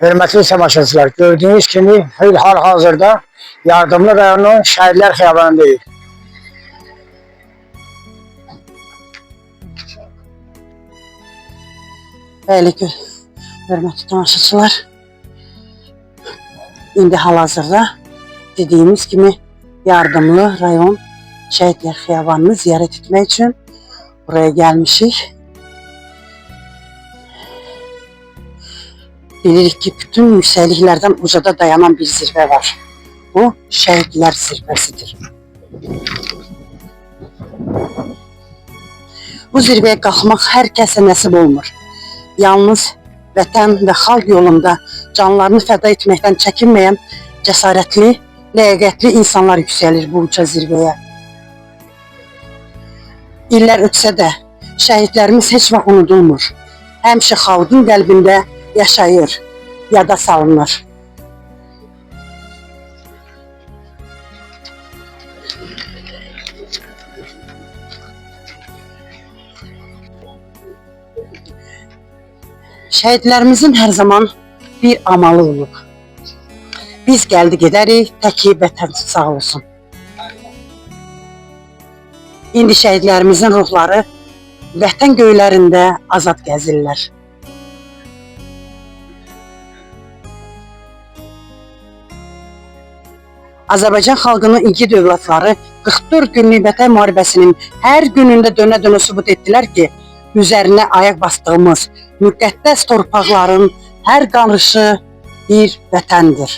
Hörmətli tamaşaçılar, gördüğünüz kimi hal-hazırda Yardımlı rayonunun Şəhidlər Xiyabanındayıq. Bəli, hörmətli tamaşaçılar, indi hal-hazırda dediyimiz kimi Yardımlı rayon Şəhidlər Xiyabanını ziyarət etmək üçün buraya gəlmişik. Bilirik ki, bütün yüksəkliklərdən ucada dayanan bir zirvə var. Bu, Şəhidlər Zirvəsidir. Bu zirvəyə qalxmaq hər kəsə nəsib olmur. Yalnız vətən və xalq yolunda canlarını fəda etməkdən çəkinməyən cəsarətli, ləyaqətli insanlar yüksəlir bu uca zirvəyə. İllər ötsə də şəhidlərimiz heç vaxt unudulmur. Həmişə xalqın qəlbində yaşayır, yada salınır. Şəhidlərimizin hər zaman bir amalı olub. Biz gəldi gedərik, təki vətən sağ olsun. İndi şəhidlərimizin ruhları vətən göylərində azad gəzirlər. Azərbaycan xalqının igid övladları 44 günlük vətən müharibəsinin hər günündə dönə-dönə sübut etdilər ki, üzərinə ayaq bastığımız müqəddəs torpaqların hər qarışı bir vətəndir.